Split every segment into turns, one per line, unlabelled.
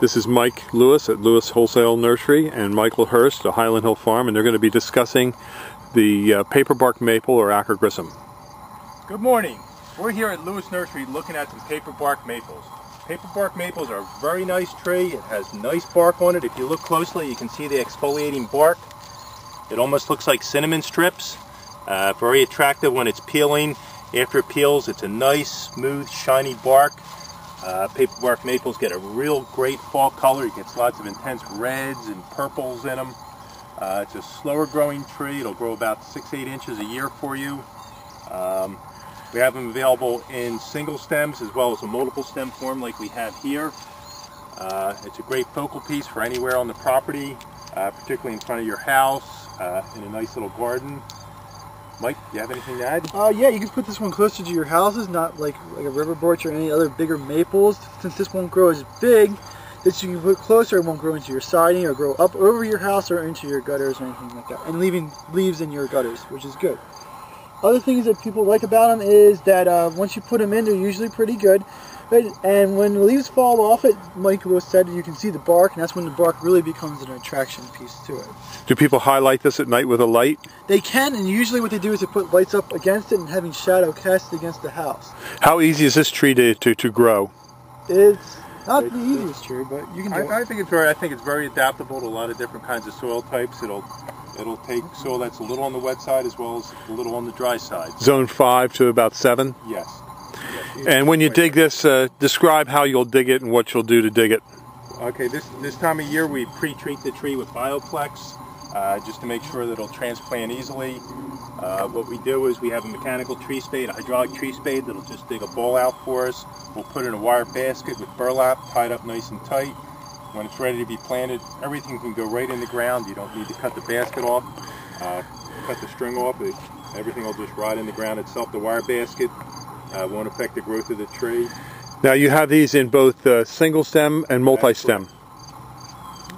This is Mike Lewis at Lewis Wholesale Nursery and Michael Hurst at Highland Hill Farm, and they're going to be discussing the paperbark maple or acker grissom.
Good morning. We're here at Lewis Nursery looking at some paperbark maples. Paperbark maples are a very nice tree. It has nice bark on it. If you look closely, you can see the exfoliating bark. It almost looks like cinnamon strips. Very attractive when it's peeling. After it peels, it's a nice, smooth, shiny bark. Paperbark maples get a real great fall color. It gets lots of intense reds and purples in them. It's a slower growing tree. It'll grow about 6-8 inches a year for you. We have them available in single stems as well as a multiple stem form like we have here. It's a great focal piece for anywhere on the property, particularly in front of your house, in a nice little garden. Mike, do you have anything to add?
Yeah, you can put this one closer to your houses, not like a river birch or any other bigger maples. Since this won't grow as big, that you can put closer, it won't grow into your siding or grow up over your house or into your gutters or anything like that, and leaving leaves in your gutters, which is good. Other things that people like about them is that once you put them in, they're usually pretty good. And when the leaves fall off it, like Lewis said, you can see the bark, and that's when the bark really becomes an attraction piece to it.
Do people highlight this at night with a light?
They can, and usually what they do is they put lights up against it and having shadow cast against the house.
How easy is this tree to grow?
It's not the easiest tree, but you can do it.
I think it's very adaptable to a lot of different kinds of soil types. It'll take soil that's a little on the wet side as well as a little on the dry side.
Zone 5 to about 7?
Yes.
And when you dig this, describe how you'll dig it and what you'll do to dig it.
Okay, this time of year we pre-treat the tree with Bioplex just to make sure that it'll transplant easily. What we do is we have a mechanical tree spade, a hydraulic tree spade that'll just dig a bowl out for us. We'll put it in a wire basket with burlap tied up nice and tight. When it's ready to be planted, everything can go right in the ground. You don't need to cut the basket off, cut the string off. Everything will just rot in the ground itself. The wire basket won't affect the growth of the tree.
Now you have these in both single stem and multi-stem.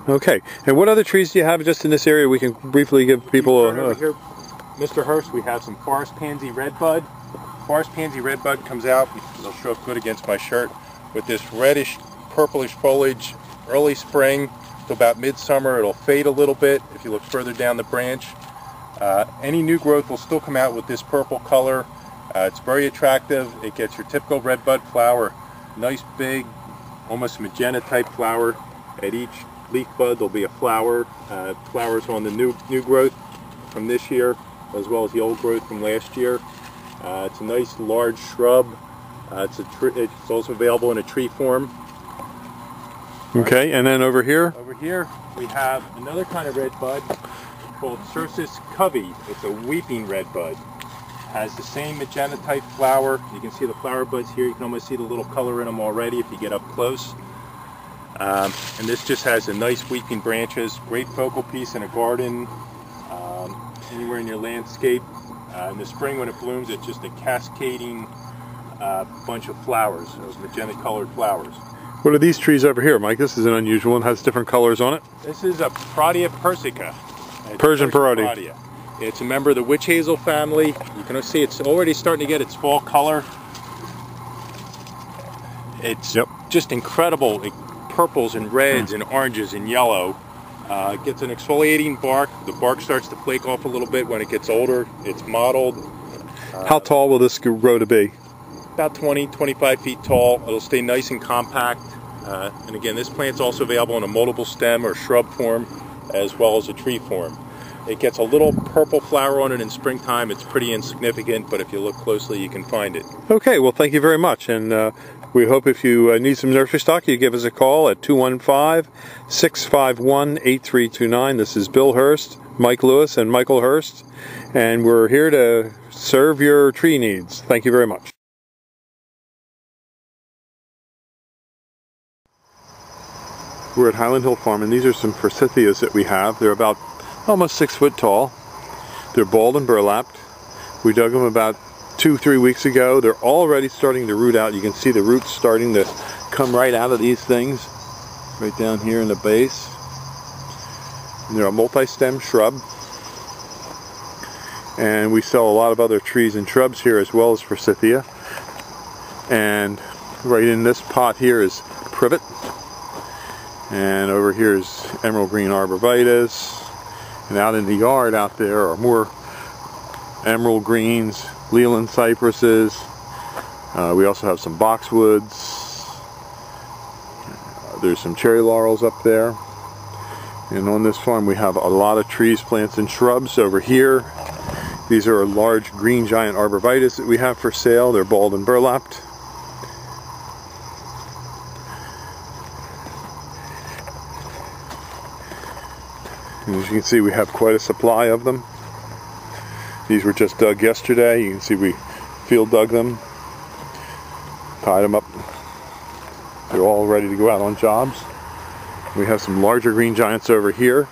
Okay, and what other trees do you have just in this area we can briefly give people
over here, Mr. Hurst, we have some forest pansy redbud. Forest pansy redbud comes out, it'll show up good against my shirt, with this reddish purplish foliage early spring to about midsummer. It'll fade a little bit if you look further down the branch. Any new growth will still come out with this purple color. It's very attractive. It gets your typical redbud flower, nice big, almost magenta type flower. At each leaf bud there'll be a flower. Flowers on the new growth from this year as well as the old growth from last year. It's a nice large shrub. It's also available in a tree form.
Okay, and then over here?
Over here we have another kind of redbud called Cercis covey. It's a weeping redbud. Has the same magenta type flower. You can see the flower buds here. You can almost see the little color in them already if you get up close. And this just has a nice weeping branches. Great focal piece in a garden, anywhere in your landscape. In the spring when it blooms, it's just a cascading bunch of flowers, those magenta colored flowers.
What are these trees over here, Mike? This is an unusual one. Has different colors on it.
This is a Paradia persica.
Persian Paradia.
It's a member of the witch hazel family. You can see it's already starting to get its fall color. It's just incredible. Purples and reds and oranges and yellow. It gets an exfoliating bark. The bark starts to flake off a little bit when it gets older. It's mottled.
How tall will this grow to be?
About 20-25 feet tall. It'll stay nice and compact. And again, this plant's also available in a multiple stem or shrub form as well as a tree form. It gets a little purple flower on it in springtime. It's pretty insignificant, but if you look closely, you can find it.
Okay, well, thank you very much. And we hope if you need some nursery stock, you give us a call at 215-651-8329. This is Bill Hurst, Mike Lewis, and Michael Hurst. And we're here to serve your tree needs. Thank you very much. We're at Highland Hill Farm, and these are some forsythias that we have. They're about almost 6 foot tall. They're balled and burlapped. We dug them about 2-3 weeks ago. They're already starting to root out. You can see the roots starting to come right out of these things, right down here in the base. And they're a multi-stem shrub. And we sell a lot of other trees and shrubs here as well as forsythia. And right in this pot here is privet. And over here is emerald green arborvitae. And out in the yard out there are more emerald greens, Leland cypresses. We also have some boxwoods. There's some cherry laurels up there. And on this farm we have a lot of trees, plants, and shrubs over here. These are large green giant arborvitae that we have for sale. They're balled and burlapped. And as you can see, we have quite a supply of them. These were just dug yesterday. You can see we field dug them, tied them up. They're all ready to go out on jobs. We have some larger green giants over here.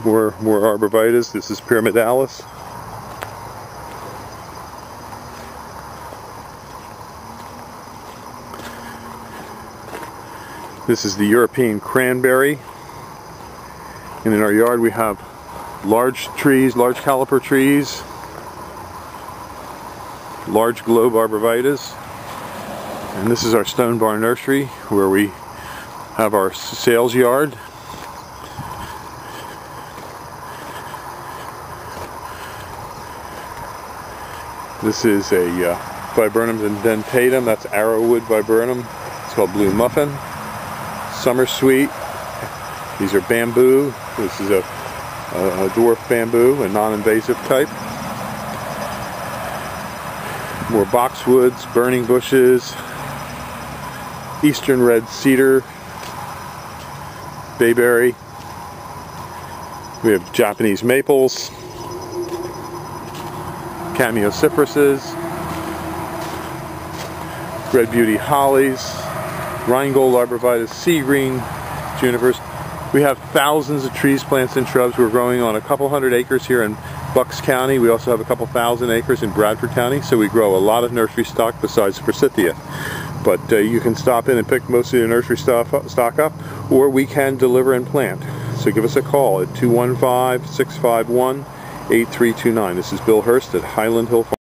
More arborvitae. This is pyramidalis. This is the European cranberry. And in our yard we have large trees, large caliper trees, large globe arborvitae. And this is our stone barn nursery where we have our sales yard. This is a viburnum dentatum. That's arrowwood viburnum. It's called blue muffin. Summer sweet. These are bamboo. This is a dwarf bamboo, a non-invasive type. More boxwoods, burning bushes, eastern red cedar, bayberry. We have Japanese maples, cameo cypresses, red beauty hollies, Rheingold arborvitae, sea green junipers. We have thousands of trees, plants, and shrubs we're growing on a couple hundred acres here in Bucks County. We also have a couple thousand acres in Bradford County, so we grow a lot of nursery stock besides forsythia. But you can stop in and pick most of your nursery stock up, or we can deliver and plant. So give us a call at 215-651-8329. This is Bill Hurst at Highland Hill Farm.